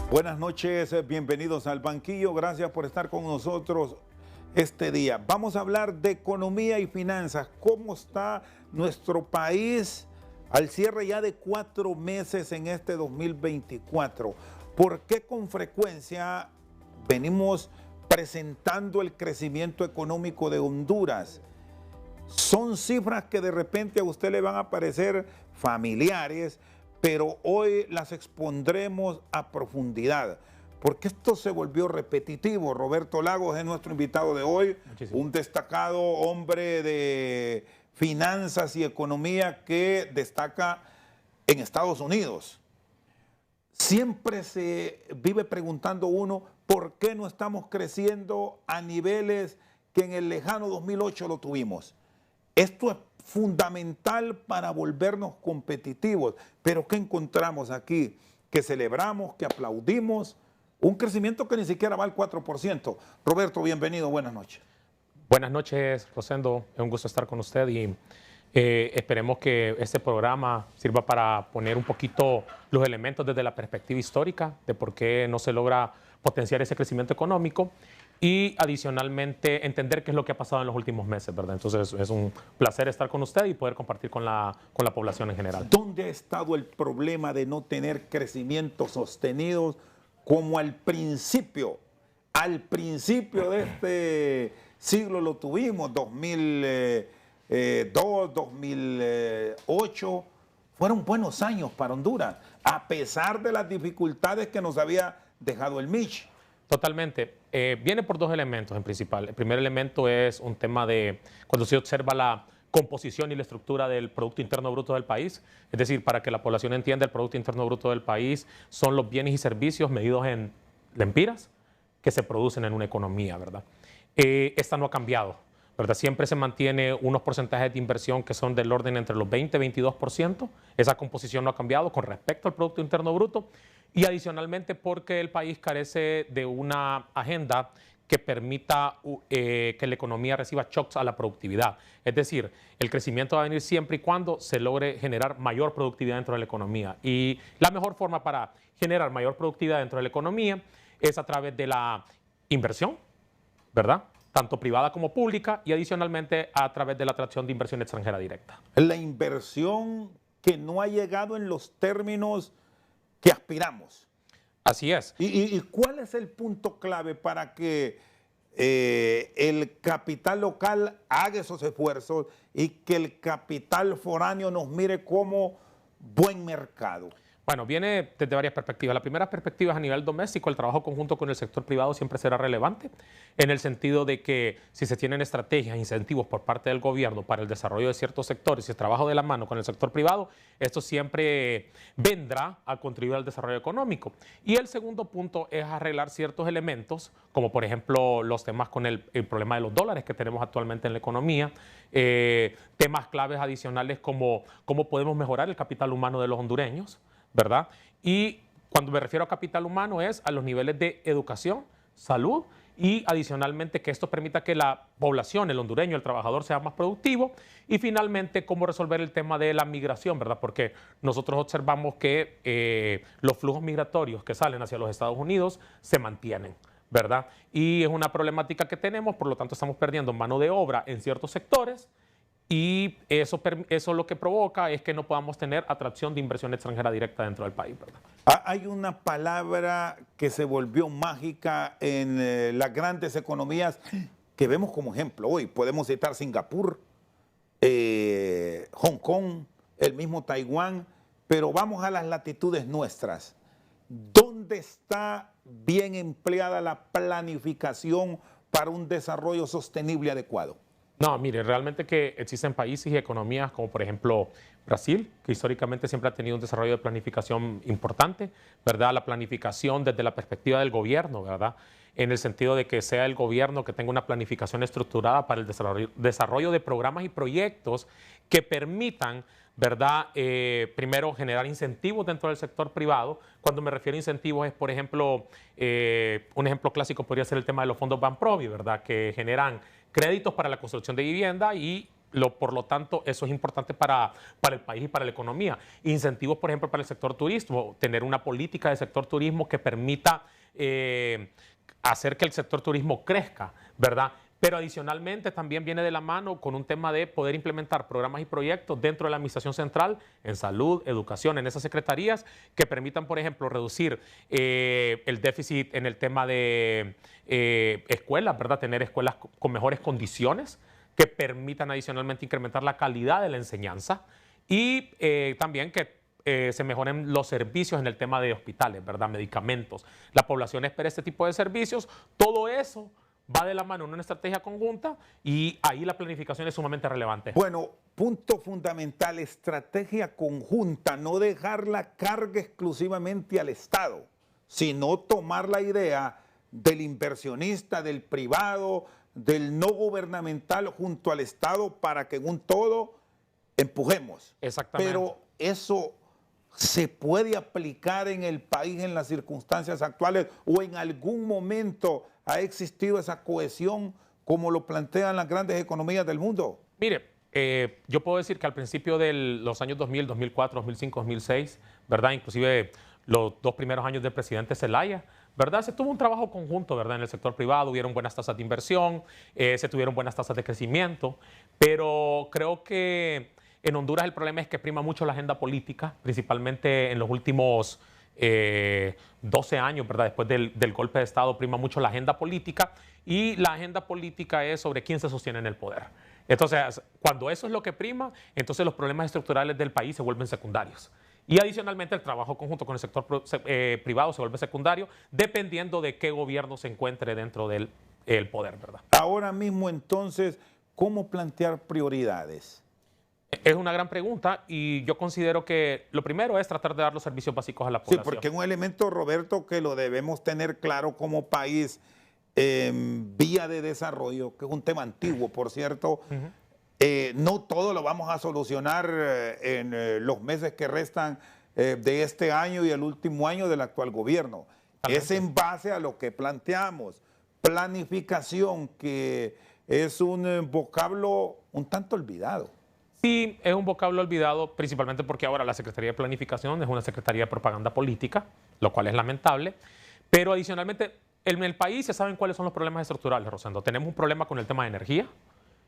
Buenas noches, bienvenidos al banquillo. Gracias por estar con nosotros este día. Vamos a hablar de economía y finanzas. ¿Cómo está nuestro país al cierre ya de 4 meses en este 2024? ¿Por qué con frecuencia venimos presentando el crecimiento económico de Honduras? Son cifras que de repente a usted le van a parecer familiares, pero hoy las expondremos a profundidad, porque esto se volvió repetitivo. Roberto Lagos es nuestro invitado de hoy, un destacado hombre de finanzas y economía que destaca en Estados Unidos. Siempre se vive preguntando uno, ¿por qué no estamos creciendo a niveles que en el lejano 2008 lo tuvimos? Esto es fundamental para volvernos competitivos. Pero ¿qué encontramos aquí? Que celebramos, que aplaudimos un crecimiento que ni siquiera va al 4%. Roberto, bienvenido, buenas noches. Buenas noches, Rosendo. Es un gusto estar con usted y esperemos que este programa sirva para poner un poquito los elementos desde la perspectiva histórica de por qué no se logra potenciar ese crecimiento económico y adicionalmente entender qué es lo que ha pasado en los últimos meses, ¿verdad? Entonces es un placer estar con usted y poder compartir con la población en general. ¿Dónde ha estado el problema de no tener crecimientos sostenidos como al principio? Al principio de este siglo lo tuvimos, 2002, 2008, fueron buenos años para Honduras, a pesar de las dificultades que nos había dejado el Mitch. Totalmente. Viene por dos elementos en principal. El primer elemento es un tema de cuando se observa la composición y la estructura del Producto Interno Bruto del país. Es decir, para que la población entienda, el Producto Interno Bruto del país son los bienes y servicios medidos en lempiras que se producen en una economía, ¿verdad? Esta no ha cambiado, ¿verdad? Siempre se mantiene unos porcentajes de inversión que son del orden entre los 20 y 22%. Esa composición no ha cambiado con respecto al Producto Interno Bruto. Y adicionalmente porque el país carece de una agenda que permita que la economía reciba shocks a la productividad. Es decir, el crecimiento va a venir siempre y cuando se logre generar mayor productividad dentro de la economía. Y la mejor forma para generar mayor productividad dentro de la economía es a través de la inversión, ¿verdad? Tanto privada como pública, y adicionalmente a través de la atracción de inversión extranjera directa. La inversión que no ha llegado en los términos que aspiramos. Así es. ¿Y cuál es el punto clave para que el capital local haga esos esfuerzos y que el capital foráneo nos mire como buen mercado? Bueno, viene desde varias perspectivas. La primera perspectiva es a nivel doméstico. El trabajo conjunto con el sector privado siempre será relevante en el sentido de que si se tienen estrategias, incentivos por parte del gobierno para el desarrollo de ciertos sectores y el trabajo de la mano con el sector privado, esto siempre vendrá a contribuir al desarrollo económico. Y el segundo punto es arreglar ciertos elementos, como por ejemplo los temas con el problema de los dólares que tenemos actualmente en la economía, temas claves adicionales como cómo podemos mejorar el capital humano de los hondureños, ¿verdad? Y cuando me refiero a capital humano es a los niveles de educación, salud y adicionalmente que esto permita que la población, el hondureño, el trabajador sea más productivo y finalmente cómo resolver el tema de la migración, ¿verdad? Porque nosotros observamos que los flujos migratorios que salen hacia los Estados Unidos se mantienen, ¿verdad? Y es una problemática que tenemos, por lo tanto estamos perdiendo mano de obra en ciertos sectores. Y eso lo que provoca es que no podamos tener atracción de inversión extranjera directa dentro del país, ¿verdad? Hay una palabra que se volvió mágica en las grandes economías que vemos como ejemplo hoy. Podemos citar Singapur, Hong Kong, el mismo Taiwán, pero vamos a las latitudes nuestras. ¿Dónde está bien empleada la planificación para un desarrollo sostenible y adecuado? No, mire, realmente que existen países y economías como por ejemplo Brasil, que históricamente siempre ha tenido un desarrollo de planificación importante, ¿verdad? La planificación desde la perspectiva del gobierno, ¿verdad? En el sentido de que sea el gobierno que tenga una planificación estructurada para el desarrollo de programas y proyectos que permitan, ¿verdad? Primero, generar incentivos dentro del sector privado. Cuando me refiero a incentivos es, por ejemplo, un ejemplo clásico podría ser el tema de los fondos Banprovi, ¿verdad? Que generan créditos para la construcción de vivienda y Por lo tanto, eso es importante para el país y para la economía. Incentivos, por ejemplo, para el sector turismo, tener una política de sector turismo que permita hacer que el sector turismo crezca, ¿verdad? Pero adicionalmente también viene de la mano con un tema de poder implementar programas y proyectos dentro de la administración central en salud, educación, en esas secretarías que permitan, por ejemplo, reducir el déficit en el tema de escuelas, ¿verdad? Tener escuelas con mejores condiciones que permitan adicionalmente incrementar la calidad de la enseñanza y también que se mejoren los servicios en el tema de hospitales, ¿verdad? Medicamentos. La población espera este tipo de servicios. Todo eso va de la mano en una estrategia conjunta y ahí la planificación es sumamente relevante. Bueno, punto fundamental, estrategia conjunta, no dejar la carga exclusivamente al Estado, sino tomar la idea del inversionista, del privado, del no gubernamental junto al Estado para que en un todo empujemos. Exactamente. Pero eso se puede aplicar en el país en las circunstancias actuales o en algún momento ha existido esa cohesión como lo plantean las grandes economías del mundo. Mire, yo puedo decir que al principio de los años 2000, 2004, 2005, 2006, ¿verdad? Inclusive los 2 primeros años del presidente Zelaya, ¿verdad? Se tuvo un trabajo conjunto, ¿verdad? En el sector privado, hubieron buenas tasas de inversión, se tuvieron buenas tasas de crecimiento, pero creo que en Honduras el problema es que prima mucho la agenda política, principalmente en los últimos 12 años, ¿verdad? Después del golpe de Estado prima mucho la agenda política y la agenda política es sobre quién se sostiene en el poder. Entonces, cuando eso es lo que prima, entonces los problemas estructurales del país se vuelven secundarios. Y adicionalmente el trabajo conjunto con el sector privado se vuelve secundario dependiendo de qué gobierno se encuentre dentro del poder, ¿verdad? Ahora mismo entonces, ¿cómo plantear prioridades? Es una gran pregunta y yo considero que lo primero es tratar de dar los servicios básicos a la población. Sí, porque es un elemento, Roberto, que lo debemos tener claro como país en vía de desarrollo, que es un tema antiguo, por cierto. No todo lo vamos a solucionar en los meses que restan de este año y el último año del actual gobierno. Es en base a lo que planteamos. Planificación, que es un vocablo un tanto olvidado. Sí, es un vocablo olvidado, principalmente porque ahora la Secretaría de Planificación es una Secretaría de Propaganda Política, lo cual es lamentable. Pero adicionalmente, en el país se saben cuáles son los problemas estructurales, Rosendo. Tenemos un problema con el tema de energía,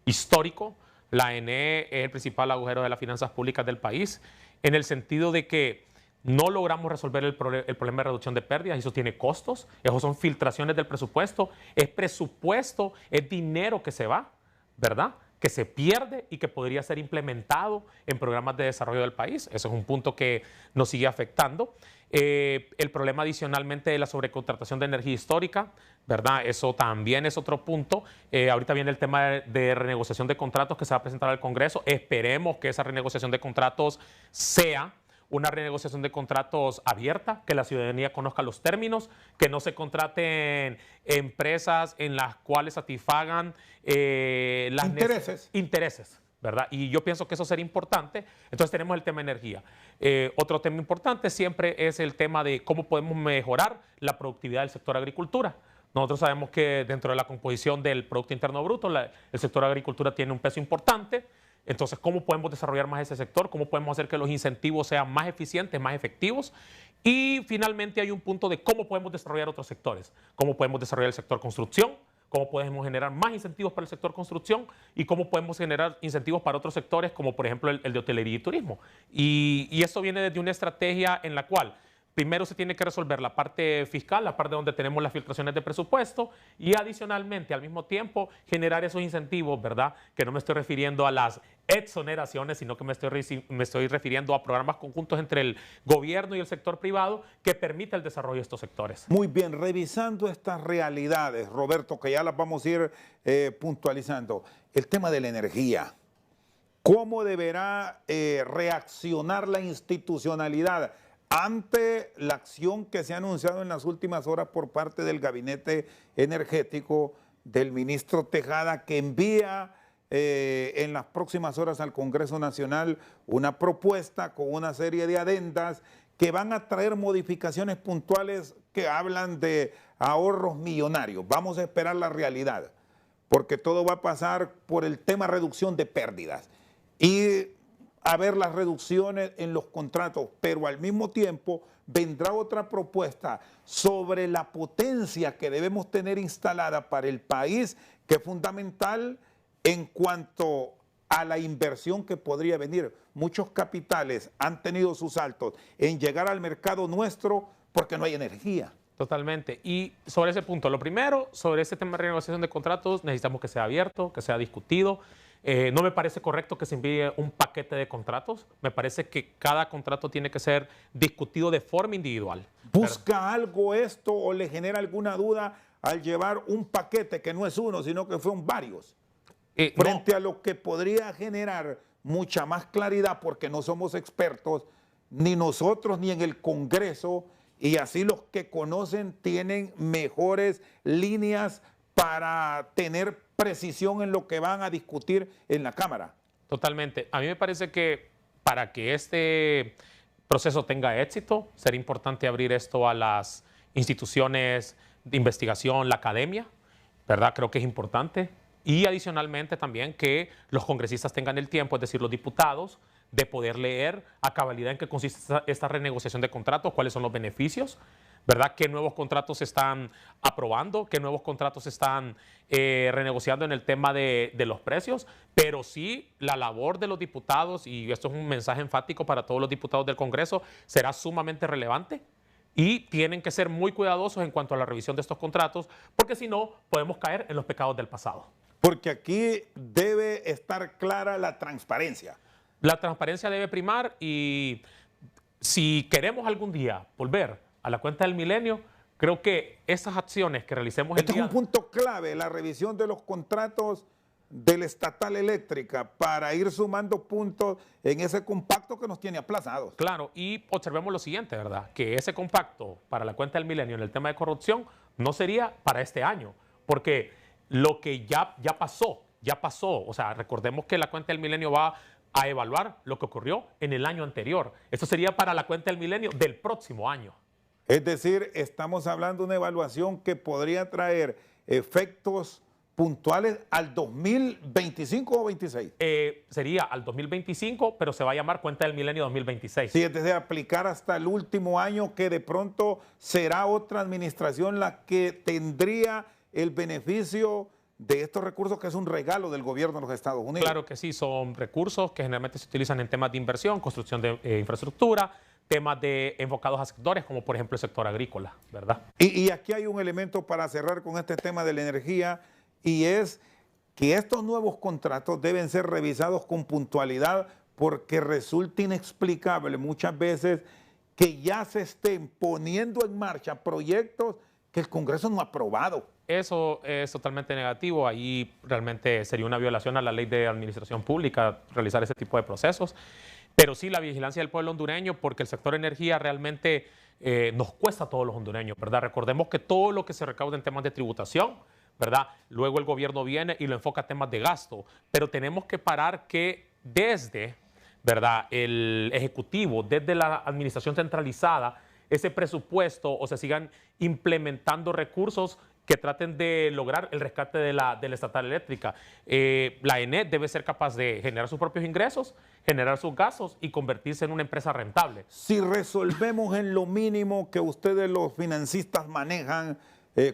histórico. La ENE es el principal agujero de las finanzas públicas del país, en el sentido de que no logramos resolver el problema de reducción de pérdidas, y eso tiene costos, eso son filtraciones del presupuesto, es dinero que se va, ¿verdad?, que se pierde y que podría ser implementado en programas de desarrollo del país. Eso es un punto que nos sigue afectando. El problema adicionalmente de la sobrecontratación de energía histórica, ¿verdad? Eso también es otro punto. Ahorita viene el tema de renegociación de contratos que se va a presentar al Congreso. Esperemos que esa renegociación de contratos sea una renegociación de contratos abierta, que la ciudadanía conozca los términos, que no se contraten empresas en las cuales satisfagan las intereses, ¿verdad? Y yo pienso que eso sería importante. Entonces tenemos el tema de energía. Otro tema importante siempre es el tema de cómo podemos mejorar la productividad del sector agricultura. Nosotros sabemos que dentro de la composición del Producto Interno Bruto, el sector agricultura tiene un peso importante. Entonces, ¿cómo podemos desarrollar más ese sector? ¿Cómo podemos hacer que los incentivos sean más eficientes, más efectivos? Y finalmente hay un punto de cómo podemos desarrollar otros sectores. ¿Cómo podemos desarrollar el sector construcción? ¿Cómo podemos generar más incentivos para el sector construcción? ¿Y cómo podemos generar incentivos para otros sectores, como por ejemplo el de hotelería y turismo? Y eso viene desde una estrategia en la cual primero se tiene que resolver la parte fiscal, la parte donde tenemos las filtraciones de presupuesto, y adicionalmente, al mismo tiempo, generar esos incentivos, ¿verdad? Que no me estoy refiriendo a las exoneraciones, sino que me estoy refiriendo a programas conjuntos entre el gobierno y el sector privado que permita el desarrollo de estos sectores. Muy bien, revisando estas realidades, Roberto, que ya las vamos a ir puntualizando. El tema de la energía. ¿Cómo deberá reaccionar la institucionalidad ante la acción que se ha anunciado en las últimas horas por parte del Gabinete Energético del ministro Tejada, que envía en las próximas horas al Congreso Nacional una propuesta con una serie de adendas que van a traer modificaciones puntuales que hablan de ahorros millonarios? Vamos a esperar la realidad. porque todo va a pasar por el tema reducción de pérdidas y a ver las reducciones en los contratos, pero al mismo tiempo vendrá otra propuesta sobre la potencia que debemos tener instalada para el país, que es fundamental en cuanto a la inversión que podría venir. Muchos capitales han tenido sus saltos en llegar al mercado nuestro porque no hay energía. Totalmente. Y sobre ese punto, lo primero, sobre ese tema de renegociación de contratos, necesitamos que sea abierto, que sea discutido. No me parece correcto que se envíe un paquete de contratos. Me parece que cada contrato tiene que ser discutido de forma individual. ¿Busca algo esto o le genera alguna duda al llevar un paquete que no es uno, sino que son varios? Frente a lo que podría generar mucha más claridad, porque no somos expertos, ni nosotros ni en el Congreso, y así los que conocen tienen mejores líneas para tener precisión en lo que van a discutir en la Cámara. Totalmente. A mí me parece que para que este proceso tenga éxito, será importante abrir esto a las instituciones de investigación, la academia, ¿verdad? Creo que es importante. Y adicionalmente también que los congresistas tengan el tiempo, es decir, los diputados, de poder leer a cabalidad en qué consiste esta renegociación de contratos, cuáles son los beneficios, ¿verdad? ¿Qué nuevos contratos se están aprobando? ¿Qué nuevos contratos se están renegociando en el tema de los precios? Pero sí, la labor de los diputados, y esto es un mensaje enfático para todos los diputados del Congreso, será sumamente relevante y tienen que ser muy cuidadosos en cuanto a la revisión de estos contratos, porque si no, podemos caer en los pecados del pasado. Porque aquí debe estar clara la transparencia. La transparencia debe primar y si queremos algún día volver a la cuenta del milenio, creo que esas acciones que realicemos Este es un punto clave, la revisión de los contratos de la estatal eléctrica para ir sumando puntos en ese compacto que nos tiene aplazados. Claro, y observemos lo siguiente, ¿verdad? Que ese compacto para la cuenta del milenio en el tema de corrupción no sería para este año, porque lo que ya pasó. O sea, recordemos que la cuenta del milenio va a evaluar lo que ocurrió en el año anterior. Esto sería para la cuenta del milenio del próximo año. Es decir, estamos hablando de una evaluación que podría traer efectos puntuales al 2025 o 26. Sería al 2025, pero se va a llamar cuenta del milenio 2026. Sí, es decir, aplicar hasta el último año, que de pronto será otra administración la que tendría el beneficio de estos recursos, que es un regalo del gobierno de los Estados Unidos. Claro que sí, son recursos que generalmente se utilizan en temas de inversión, construcción de infraestructura, temas enfocados a sectores como por ejemplo el sector agrícola, ¿verdad? Y aquí hay un elemento para cerrar con este tema de la energía, y es que estos nuevos contratos deben ser revisados con puntualidad, porque resulta inexplicable muchas veces que ya se estén poniendo en marcha proyectos que el Congreso no ha aprobado. Eso es totalmente negativo. Ahí realmente sería una violación a la ley de administración pública realizar ese tipo de procesos. Pero sí, la vigilancia del pueblo hondureño, porque el sector energía realmente nos cuesta a todos los hondureños, ¿verdad? Recordemos que todo lo que se recauda en temas de tributación, ¿verdad? Luego el gobierno viene y lo enfoca a temas de gasto. Pero tenemos que parar que desde, ¿verdad?, el Ejecutivo, desde la administración centralizada, ese presupuesto o se sigan implementando recursos que traten de lograr el rescate de la estatal eléctrica. La ENE debe ser capaz de generar sus propios ingresos, generar sus gastos y convertirse en una empresa rentable. Si resolvemos en lo mínimo que ustedes los financistas manejan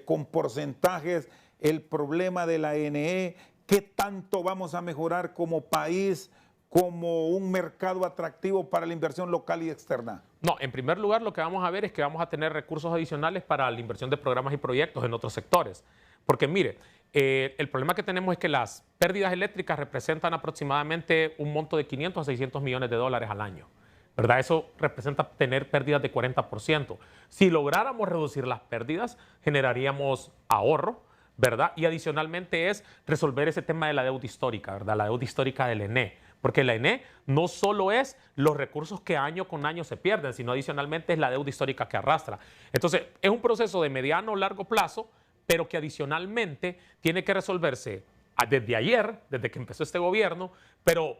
con porcentajes el problema de la ENE, ¿qué tanto vamos a mejorar como país, como un mercado atractivo para la inversión local y externa? No, en primer lugar lo que vamos a ver es que vamos a tener recursos adicionales para la inversión de programas y proyectos en otros sectores. Porque mire, el problema que tenemos es que las pérdidas eléctricas representan aproximadamente un monto de 500 a 600 millones de dólares al año, ¿verdad? Eso representa tener pérdidas de 40%. Si lográramos reducir las pérdidas, generaríamos ahorro, ¿verdad? Y adicionalmente es resolver ese tema de la deuda histórica, ¿verdad? La deuda histórica del ENE. Porque la ENE no solo es los recursos que año con año se pierden, sino adicionalmente es la deuda histórica que arrastra. Entonces, es un proceso de mediano o largo plazo, pero que adicionalmente tiene que resolverse desde ayer, desde que empezó este gobierno, pero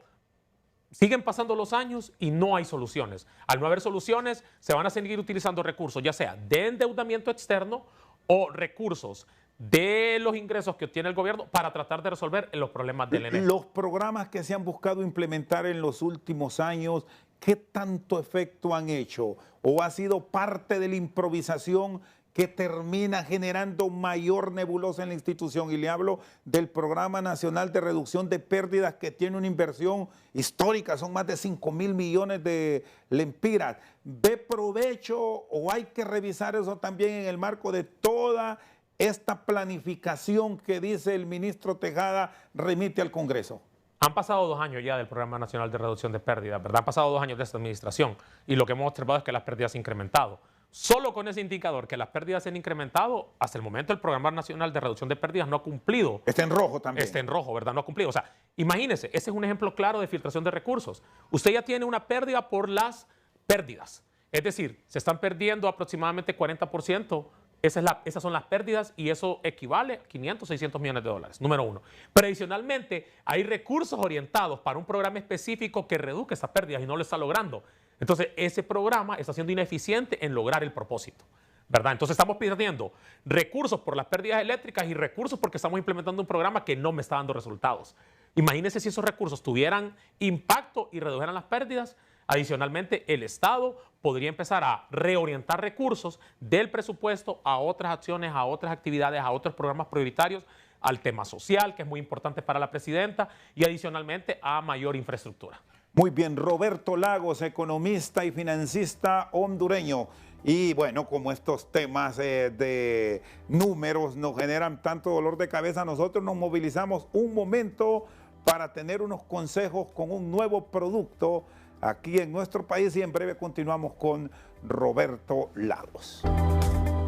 siguen pasando los años y no hay soluciones. Al no haber soluciones, se van a seguir utilizando recursos, ya sea de endeudamiento externo o recursos de los ingresos que obtiene el gobierno para tratar de resolver los problemas del ENE. Los programas que se han buscado implementar en los últimos años, ¿qué tanto efecto han hecho? ¿O ha sido parte de la improvisación que termina generando mayor nebulosa en la institución? Y le hablo del Programa Nacional de Reducción de Pérdidas, que tiene una inversión histórica, son más de 5.000 millones de lempiras. ¿Ve provecho o hay que revisar eso también en el marco de toda esta planificación que dice el ministro Tejada remite al Congreso? Han pasado 2 años ya del Programa Nacional de Reducción de Pérdidas, ¿verdad? Han pasado 2 años de esta administración y lo que hemos observado es que las pérdidas se han incrementado. Solo con ese indicador que las pérdidas se han incrementado, hasta el momento el Programa Nacional de Reducción de Pérdidas no ha cumplido. Está en rojo también. Está en rojo, ¿verdad? No ha cumplido. O sea, imagínese, ese es un ejemplo claro de filtración de recursos. Usted ya tiene una pérdida por las pérdidas. Es decir, se están perdiendo aproximadamente 40%. Esas son las pérdidas y eso equivale a 500, 600 millones de dólares, número uno. Pero adicionalmente hay recursos orientados para un programa específico que reduzca esas pérdidas y no lo está logrando. Entonces ese programa está siendo ineficiente en lograr el propósito, ¿verdad? Entonces estamos perdiendo recursos por las pérdidas eléctricas y recursos porque estamos implementando un programa que no me está dando resultados. Imagínense si esos recursos tuvieran impacto y redujeran las pérdidas. Adicionalmente, el Estado podría empezar a reorientar recursos del presupuesto a otras acciones, a otras actividades, a otros programas prioritarios, al tema social, que es muy importante para la presidenta, y adicionalmente a mayor infraestructura. Muy bien, Roberto Lagos, economista y financista hondureño. Y bueno, como estos temas de números nos generan tanto dolor de cabeza, nosotros nos movilizamos un momento para tener unos consejos con un nuevo producto aquí en nuestro país y en breve continuamos con Roberto Lagos.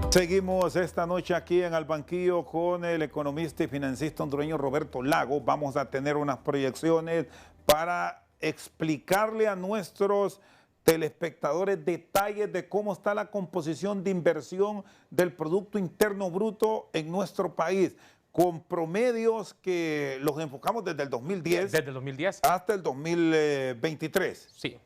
Seguimos esta noche aquí en Al Banquillo con el economista y financista hondureño Roberto Lagos. Vamos a tener unas proyecciones para explicarle a nuestros telespectadores detalles de cómo está la composición de inversión del Producto Interno Bruto en nuestro país, con promedios que los enfocamos desde el 2010, desde el 2010 hasta el 2023. Sí.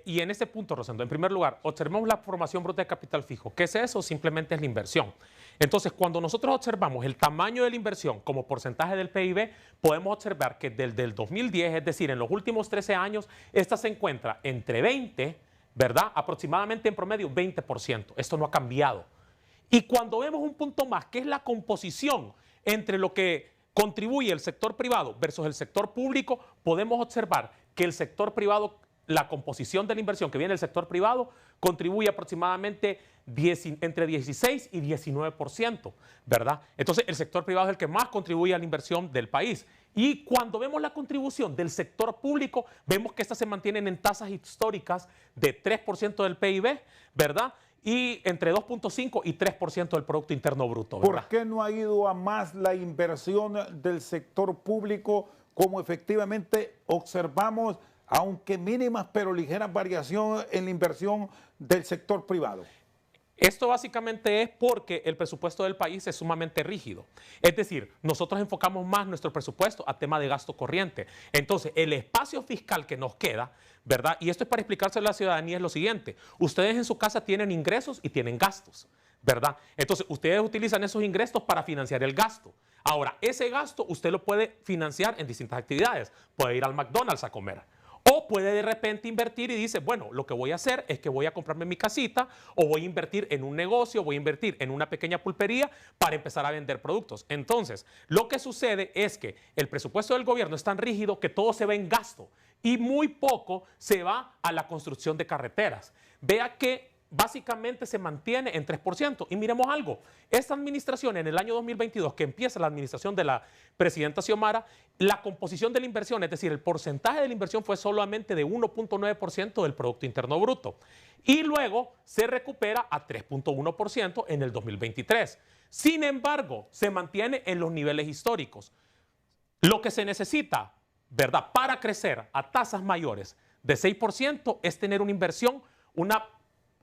Y en este punto, Rosendo, en primer lugar, observemos la formación bruta de capital fijo. ¿Qué es eso? Simplemente es la inversión. Entonces, cuando nosotros observamos el tamaño de la inversión como porcentaje del PIB, podemos observar que desde el 2010, es decir, en los últimos 13 años, esta se encuentra entre 20, ¿verdad? Aproximadamente en promedio 20%. Esto no ha cambiado. Y cuando vemos un punto más, que es la composición entre lo que contribuye el sector privado versus el sector público, podemos observar que el sector privado, la composición de la inversión que viene del sector privado, contribuye aproximadamente entre 16 y 19%, ¿verdad? Entonces, el sector privado es el que más contribuye a la inversión del país. Y cuando vemos la contribución del sector público, vemos que estas se mantienen en tasas históricas de 3% del PIB, ¿verdad? Y entre 2.5 y 3% del Producto Interno Bruto, ¿verdad? ¿Por qué no ha ido a más la inversión del sector público como efectivamente observamos, aunque mínimas pero ligeras variaciones en la inversión del sector privado? Esto básicamente es porque el presupuesto del país es sumamente rígido. Es decir, nosotros enfocamos más nuestro presupuesto a tema de gasto corriente. Entonces, el espacio fiscal que nos queda, ¿verdad? Y esto es para explicárselo a la ciudadanía, es lo siguiente. Ustedes en su casa tienen ingresos y tienen gastos, ¿verdad? Entonces, ustedes utilizan esos ingresos para financiar el gasto. Ahora, ese gasto usted lo puede financiar en distintas actividades. Puede ir al McDonald's a comer. O puede de repente invertir y dice, bueno, lo que voy a hacer es que voy a comprarme mi casita o voy a invertir en un negocio, voy a invertir en una pequeña pulpería para empezar a vender productos. Entonces, lo que sucede es que el presupuesto del gobierno es tan rígido que todo se va en gasto y muy poco se va a la construcción de carreteras. Vea que básicamente se mantiene en 3%. Y miremos algo, esta administración en el año 2022, que empieza la administración de la presidenta Xiomara, la composición de la inversión, es decir, el porcentaje de la inversión fue solamente de 1.9% del Producto Interno Bruto. Y luego se recupera a 3.1% en el 2023. Sin embargo, se mantiene en los niveles históricos. Lo que se necesita, ¿verdad?, para crecer a tasas mayores de 6% es tener una inversión,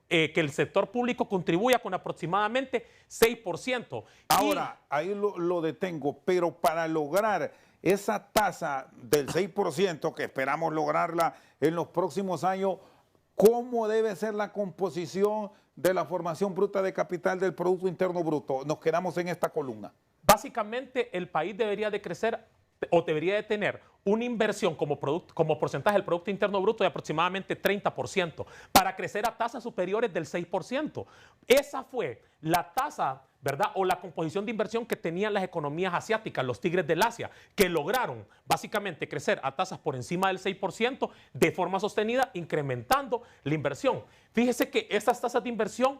que el sector público contribuya con aproximadamente 6%. Ahora, ahí lo detengo, pero para lograr esa tasa del 6% que esperamos lograrla en los próximos años, ¿cómo debe ser la composición de la formación bruta de capital del Producto Interno Bruto? Nos quedamos en esta columna. Básicamente, el país debería de crecer o debería de tener una inversión como porcentaje del Producto Interno Bruto de aproximadamente 30% para crecer a tasas superiores del 6%. Esa fue la tasa, ¿verdad? O la composición de inversión que tenían las economías asiáticas, los tigres del Asia, que lograron básicamente crecer a tasas por encima del 6% de forma sostenida, incrementando la inversión. Fíjese que esas tasas de inversión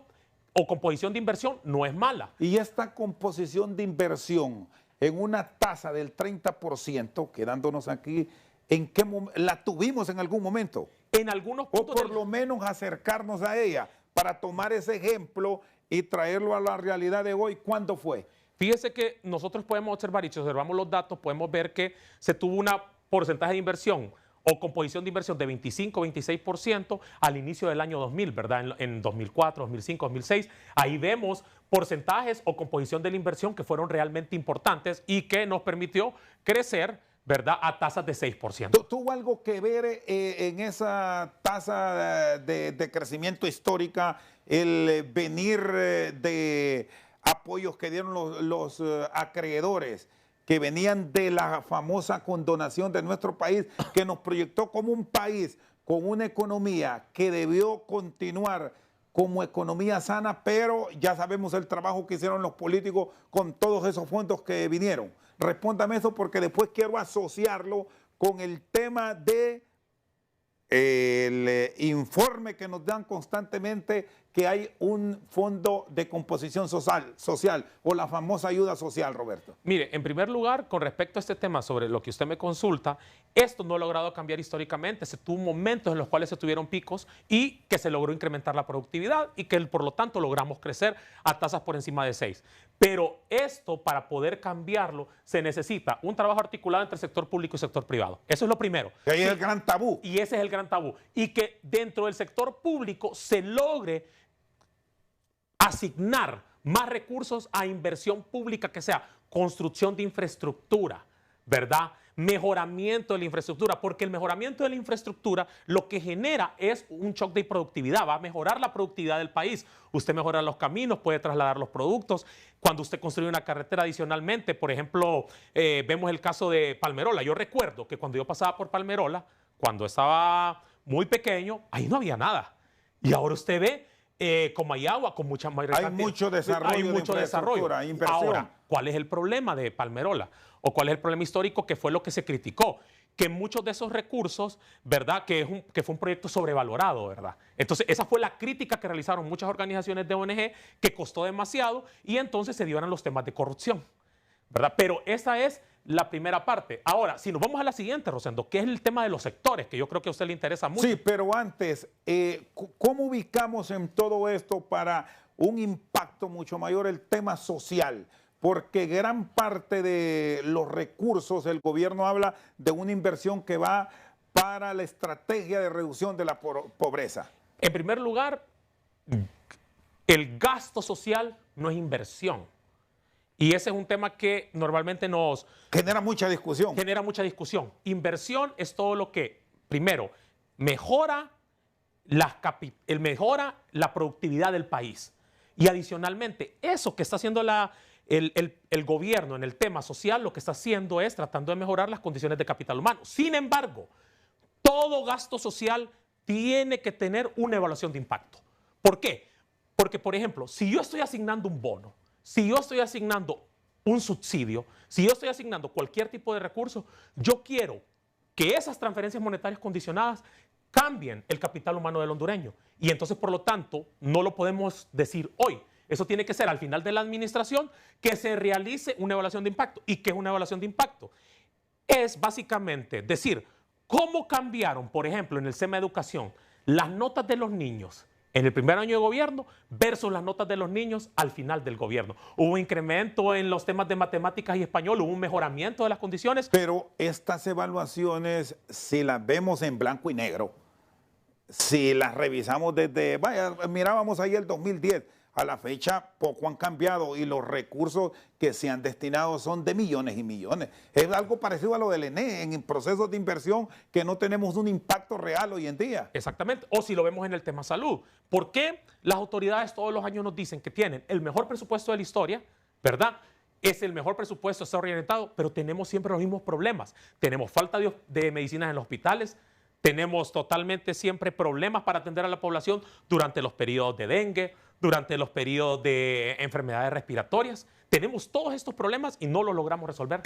o composición de inversión no es mala. Y esta composición de inversión en una tasa del 30%, quedándonos aquí, ¿en qué la tuvimos en algún momento? En algunos puntos. O por lo menos acercarnos a ella para tomar ese ejemplo y traerlo a la realidad de hoy. ¿Cuándo fue? Fíjese que nosotros podemos observar, y si observamos los datos, podemos ver que se tuvo una porcentaje de inversión o composición de inversión de 25-26% al inicio del año 2000, ¿verdad? En 2004, 2005, 2006. Ahí vemos porcentajes o composición de la inversión que fueron realmente importantes y que nos permitió crecer, ¿verdad?, a tasas de 6%. ¿Tuvo algo que ver en esa tasa de crecimiento histórica el venir de apoyos que dieron los acreedores, que venían de la famosa condonación de nuestro país, que nos proyectó como un país con una economía que debió continuar como economía sana, pero ya sabemos el trabajo que hicieron los políticos con todos esos fondos que vinieron? Respóndame eso, porque después quiero asociarlo con el tema de el informe que nos dan constantemente, que hay un fondo de composición social o la famosa ayuda social, Roberto. Mire, en primer lugar, con respecto a este tema sobre lo que usted me consulta, esto no ha logrado cambiar históricamente. Se tuvo momentos en los cuales se tuvieron picos y que se logró incrementar la productividad y que por lo tanto logramos crecer a tasas por encima de 6. Pero esto, para poder cambiarlo, se necesita un trabajo articulado entre el sector público y el sector privado. Eso es lo primero. Que ahí es el gran tabú. Y ese es el gran tabú. Y que dentro del sector público se logre asignar más recursos a inversión pública, que sea construcción de infraestructura, ¿verdad? Mejoramiento de la infraestructura, porque el mejoramiento de la infraestructura lo que genera es un shock de productividad, va a mejorar la productividad del país. Usted mejora los caminos, puede trasladar los productos. Cuando usted construye una carretera adicionalmente, por ejemplo, vemos el caso de Palmerola. Yo recuerdo que cuando yo pasaba por Palmerola, cuando estaba muy pequeño, ahí no había nada. Y ahora usted ve como hay agua, con mucha más hay mucho desarrollo, hay mucho desarrollo. Inversión. Ahora, ¿cuál es el problema de Palmerola? ¿O cuál es el problema histórico que fue lo que se criticó? Que muchos de esos recursos, ¿verdad? Que fue un proyecto sobrevalorado, ¿verdad? Entonces, esa fue la crítica que realizaron muchas organizaciones de ONG, que costó demasiado y entonces se dieron los temas de corrupción, ¿verdad? Pero esa es la primera parte. Ahora, si nos vamos a la siguiente, Rosendo, que es el tema de los sectores, que yo creo que a usted le interesa mucho. Sí, pero antes, ¿cómo ubicamos en todo esto para un impacto mucho mayor el tema social? Porque gran parte de los recursos, el gobierno habla de una inversión que va para la estrategia de reducción de la pobreza. En primer lugar, el gasto social no es inversión. Y ese es un tema que normalmente nos genera mucha discusión. Genera mucha discusión. Inversión es todo lo que, primero, mejora la productividad del país. Y adicionalmente, eso que está haciendo el gobierno en el tema social, lo que está haciendo es tratando de mejorar las condiciones de capital humano. Sin embargo, todo gasto social tiene que tener una evaluación de impacto. ¿Por qué? Porque, por ejemplo, si yo estoy asignando un bono, si yo estoy asignando un subsidio, si yo estoy asignando cualquier tipo de recurso, yo quiero que esas transferencias monetarias condicionadas cambien el capital humano del hondureño. Y entonces, por lo tanto, no lo podemos decir hoy. Eso tiene que ser al final de la administración, que se realice una evaluación de impacto. ¿Y qué es una evaluación de impacto? Es básicamente decir cómo cambiaron, por ejemplo, en el tema de educación, las notas de los niños en el primer año de gobierno versus las notas de los niños al final del gobierno. Hubo incremento en los temas de matemáticas y español, hubo un mejoramiento de las condiciones. Pero estas evaluaciones, si las vemos en blanco y negro, si las revisamos desde, mirábamos ahí el 2010, a la fecha poco han cambiado y los recursos que se han destinado son de millones y millones. Es algo parecido a lo del ENE, en procesos de inversión que no tenemos un impacto real hoy en día. Exactamente, o si lo vemos en el tema salud. ¿Por qué las autoridades todos los años nos dicen que tienen el mejor presupuesto de la historia, verdad? Es el mejor presupuesto, está orientado, pero tenemos siempre los mismos problemas. Tenemos falta de medicinas en los hospitales, tenemos totalmente siempre problemas para atender a la población durante los periodos de dengue, durante los periodos de enfermedades respiratorias. Tenemos todos estos problemas y no los logramos resolver.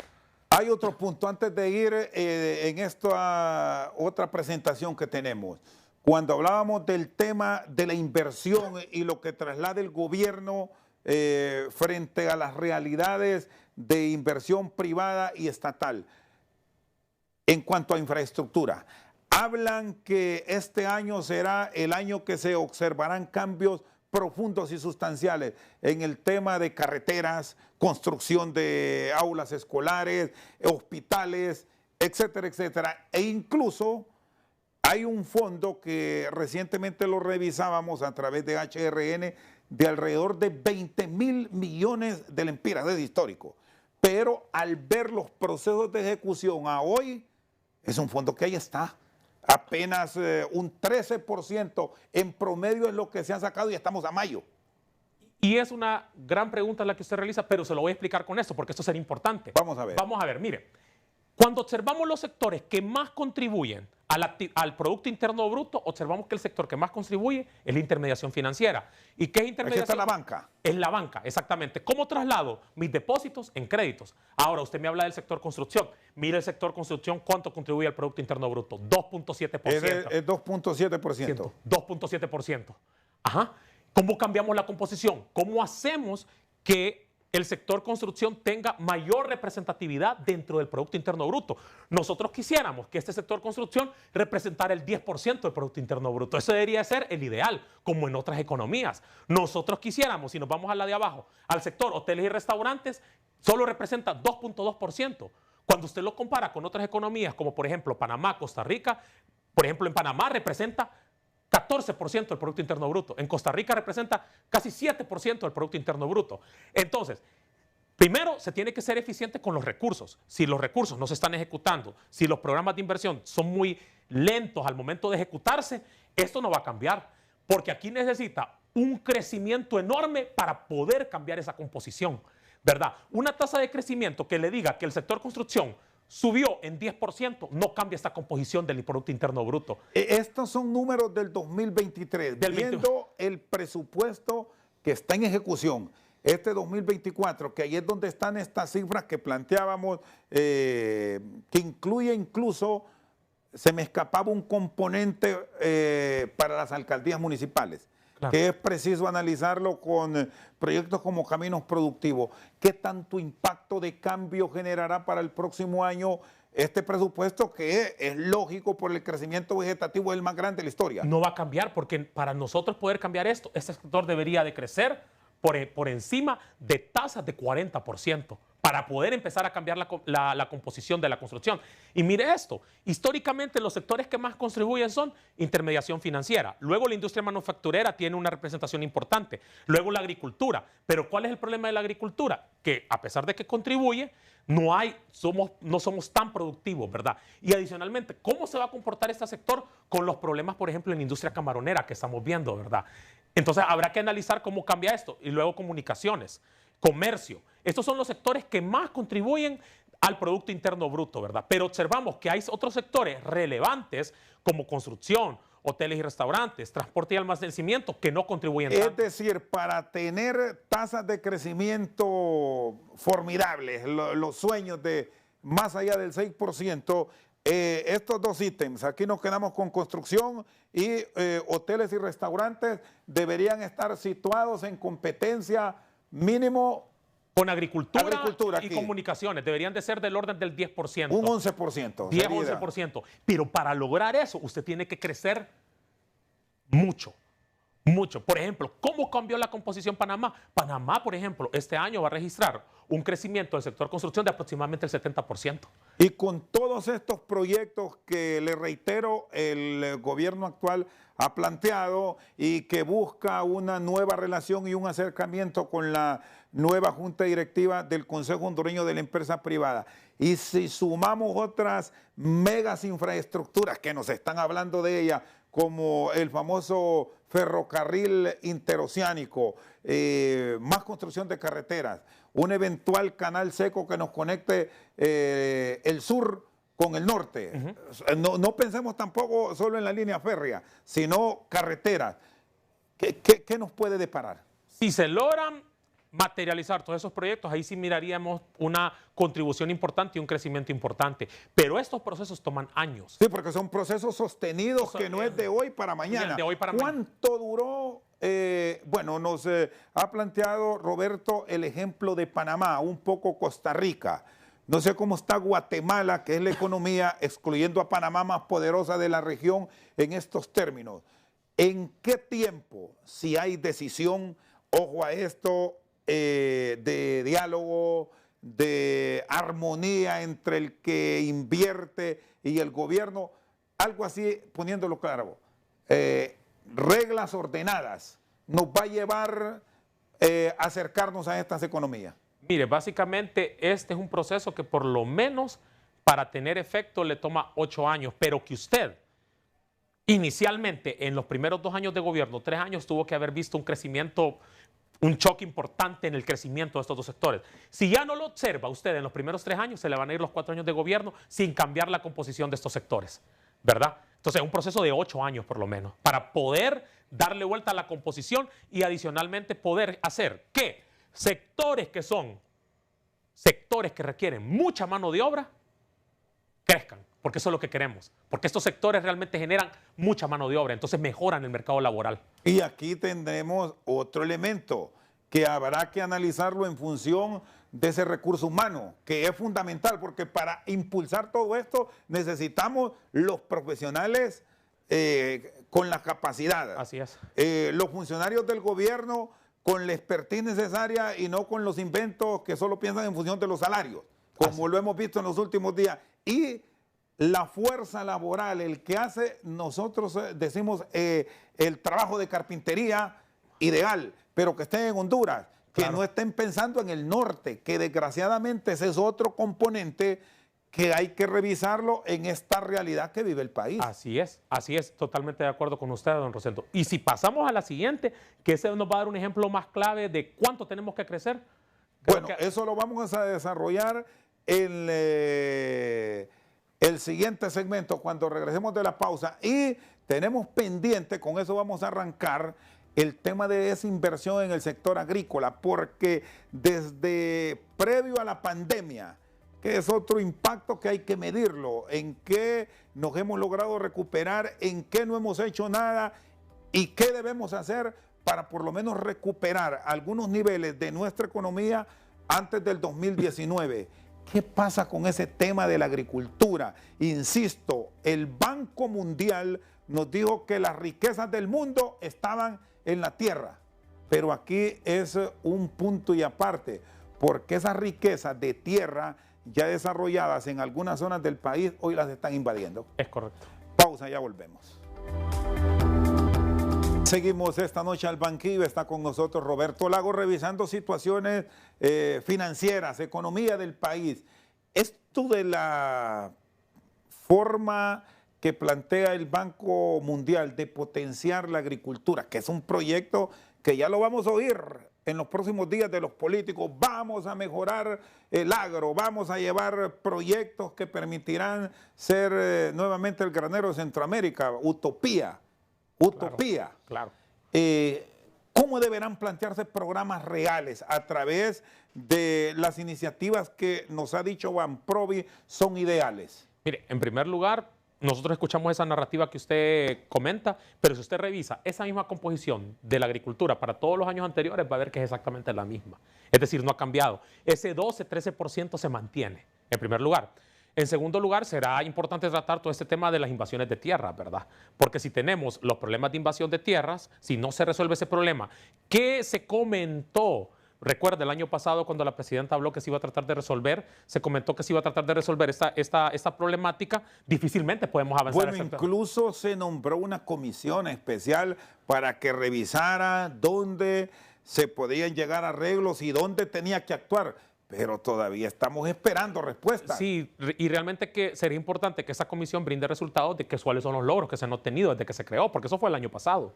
Hay otro punto antes de ir en esta otra presentación que tenemos. Cuando hablábamos del tema de la inversión y lo que traslada el gobierno frente a las realidades de inversión privada y estatal, en cuanto a infraestructura, hablan que este año será el año que se observarán cambios profundos y sustanciales en el tema de carreteras, construcción de aulas escolares, hospitales, etcétera, etcétera. E incluso hay un fondo que recientemente lo revisábamos a través de HRN de alrededor de 20.000 millones de lempiras, es histórico. Pero al ver los procesos de ejecución a hoy, es un fondo que ahí está. Apenas un 13% en promedio es lo que se ha sacado y estamos a mayo. Y es una gran pregunta la que usted realiza, pero se lo voy a explicar con esto, porque esto será importante. Vamos a ver. Vamos a ver, mire. Cuando observamos los sectores que más contribuyen al Producto Interno Bruto, observamos que el sector que más contribuye es la intermediación financiera. ¿Y qué es intermediación? Aquí está la banca. Es la banca, exactamente. ¿Cómo traslado mis depósitos en créditos? Ahora, usted me habla del sector construcción. Mire el sector construcción, ¿cuánto contribuye al Producto Interno Bruto? 2.7%. Es 2.7%. 2.7%. Ajá. ¿Cómo cambiamos la composición? ¿Cómo hacemos que el sector construcción tenga mayor representatividad dentro del Producto Interno Bruto? Nosotros quisiéramos que este sector construcción representara el 10% del Producto Interno Bruto. Eso debería ser el ideal, como en otras economías. Nosotros quisiéramos, si nos vamos a la de abajo, al sector hoteles y restaurantes, solo representa 2.2%. Cuando usted lo compara con otras economías, como por ejemplo Panamá, Costa Rica, por ejemplo en Panamá representa 14% del Producto Interno Bruto. En Costa Rica representa casi 7% del Producto Interno Bruto. Entonces, primero se tiene que ser eficiente con los recursos. Si los recursos no se están ejecutando, si los programas de inversión son muy lentos al momento de ejecutarse, esto no va a cambiar. Porque aquí necesita un crecimiento enorme para poder cambiar esa composición, ¿verdad? Una tasa de crecimiento que le diga que el sector construcción subió en 10%, no cambia esta composición del Producto Interno Bruto. Estos son números del 2023, viendo el presupuesto que está en ejecución. Este 2024, que ahí es donde están estas cifras que planteábamos, que incluye incluso, se me escapaba un componente para las alcaldías municipales. Claro. Que es preciso analizarlo con proyectos como Caminos Productivos. ¿Qué tanto impacto de cambio generará para el próximo año este presupuesto, que es lógico por el crecimiento vegetativo, es el más grande de la historia? No va a cambiar, porque para nosotros poder cambiar esto, este sector debería de crecer por encima de tasas de 40%. Para poder empezar a cambiar la composición de la construcción. Y mire esto, históricamente los sectores que más contribuyen son intermediación financiera, luego la industria manufacturera tiene una representación importante, luego la agricultura. Pero ¿cuál es el problema de la agricultura? Que a pesar de que contribuye, no somos tan productivos, ¿verdad? Y adicionalmente, ¿cómo se va a comportar este sector con los problemas, por ejemplo, en la industria camaronera que estamos viendo, ¿verdad? Entonces habrá que analizar cómo cambia esto. Y luego comunicaciones, comercio. Estos son los sectores que más contribuyen al Producto Interno Bruto, ¿verdad? Pero observamos que hay otros sectores relevantes como construcción, hoteles y restaurantes, transporte y almacenamiento que no contribuyen tanto. Es decir, para tener tasas de crecimiento formidables, los sueños de más allá del 6%, estos dos ítems, aquí nos quedamos con construcción y hoteles y restaurantes, deberían estar situados en competencia mínimo con agricultura y aquí. Comunicaciones. Deberían de ser del orden del 10%. Un 11%. 10-11%. Pero para lograr eso, usted tiene que crecer mucho. Mucho. Por ejemplo, ¿cómo cambió la composición Panamá? Panamá, por ejemplo, este año va a registrar un crecimiento del sector construcción de aproximadamente el 70%. Y con todos estos proyectos que, le reitero, el gobierno actual ha planteado y que busca una nueva relación y un acercamiento con la nueva junta directiva del Consejo Hondureño de la Empresa Privada. Y si sumamos otras megas infraestructuras que nos están hablando de ellas, como el famoso ferrocarril interoceánico, más construcción de carreteras, un eventual canal seco que nos conecte el sur con el norte. No pensemos tampoco solo en la línea férrea, sino carreteras. ¿Qué nos puede deparar? Si se logran materializar todos esos proyectos, ahí sí miraríamos una contribución importante y un crecimiento importante. Pero estos procesos toman años. Sí, porque son procesos sostenidos que no es de hoy para mañana. De hoy para ¿Cuánto duró? Bueno, nos ha planteado Roberto el ejemplo de Panamá, un poco Costa Rica. No sé cómo está Guatemala, que es la economía, excluyendo a Panamá, más poderosa de la región en estos términos. ¿En qué tiempo, si hay decisión, ojo a esto, de diálogo, de armonía entre el que invierte y el gobierno, algo así, poniéndolo claro, reglas ordenadas, nos va a llevar a acercarnos a estas economías? Mire, básicamente este es un proceso que por lo menos para tener efecto le toma 8 años, pero que usted inicialmente en los primeros 2 años de gobierno, 3 años, tuvo que haber visto un crecimiento, un choque importante en el crecimiento de estos dos sectores. Si ya no lo observa usted en los primeros 3 años, se le van a ir los 4 años de gobierno sin cambiar la composición de estos sectores, ¿verdad? Entonces es un proceso de 8 años por lo menos para poder darle vuelta a la composición y adicionalmente poder hacer que sectores que son sectores que requieren mucha mano de obra crezcan, porque eso es lo que queremos, porque estos sectores realmente generan mucha mano de obra, entonces mejoran el mercado laboral. Y aquí tendremos otro elemento que habrá que analizarlo en función de ese recurso humano, que es fundamental, porque para impulsar todo esto necesitamos los profesionales con la capacidad. Así es. Los funcionarios del gobierno con la expertise necesaria y no con los inventos que solo piensan en función de los salarios, como lo hemos visto en los últimos días. Y la fuerza laboral, el que hace, nosotros decimos, el trabajo de carpintería ideal, pero que estén en Honduras, que no estén pensando en el norte, que desgraciadamente ese es otro componente que hay que revisarlo en esta realidad que vive el país. Así es, totalmente de acuerdo con usted, don Rosendo. Y si pasamos a la siguiente, que ese nos va a dar un ejemplo más clave de cuánto tenemos que crecer. Bueno, eso lo vamos a desarrollar en el siguiente segmento cuando regresemos de la pausa. Y tenemos pendiente, con eso vamos a arrancar, el tema de esa inversión en el sector agrícola, porque desde previo a la pandemia, que es otro impacto que hay que medirlo, en qué nos hemos logrado recuperar, en qué no hemos hecho nada y qué debemos hacer para por lo menos recuperar algunos niveles de nuestra economía antes del 2019. ¿Qué pasa con ese tema de la agricultura? Insisto, el Banco Mundial nos dijo que las riquezas del mundo estaban en la tierra, pero aquí es un punto y aparte, porque esas riquezas de tierra ya desarrolladas en algunas zonas del país, hoy las están invadiendo. Es correcto. Pausa, ya volvemos. Seguimos esta noche al banquillo, está con nosotros Roberto Lago revisando situaciones financieras, economía del país. Esto de la forma que plantea el Banco Mundial de potenciar la agricultura, que es un proyecto que ya lo vamos a oír en los próximos días de los políticos, vamos a mejorar el agro, vamos a llevar proyectos que permitirán ser nuevamente el granero de Centroamérica, utopía. Claro. ¿Cómo deberán plantearse programas reales a través de las iniciativas que nos ha dicho Banprovi son ideales? Mire, en primer lugar, nosotros escuchamos esa narrativa que usted comenta, pero si usted revisa esa misma composición de la agricultura para todos los años anteriores, va a ver que es exactamente la misma. Es decir, no ha cambiado. Ese 12-13% se mantiene, en primer lugar. En segundo lugar, será importante tratar todo este tema de las invasiones de tierras, ¿verdad? Porque si tenemos los problemas de invasión de tierras, si no se resuelve ese problema, ¿qué se comentó? Recuerda, el año pasado cuando la presidenta habló que se iba a tratar de resolver, se comentó que se iba a tratar de resolver esta problemática, difícilmente podemos avanzar. Bueno, incluso se nombró una comisión especial para que revisara dónde se podían llegar a arreglos y dónde tenía que actuar. Pero todavía estamos esperando respuestas. Sí, y realmente que sería importante que esa comisión brinde resultados de cuáles son los logros que se han obtenido desde que se creó, porque eso fue el año pasado.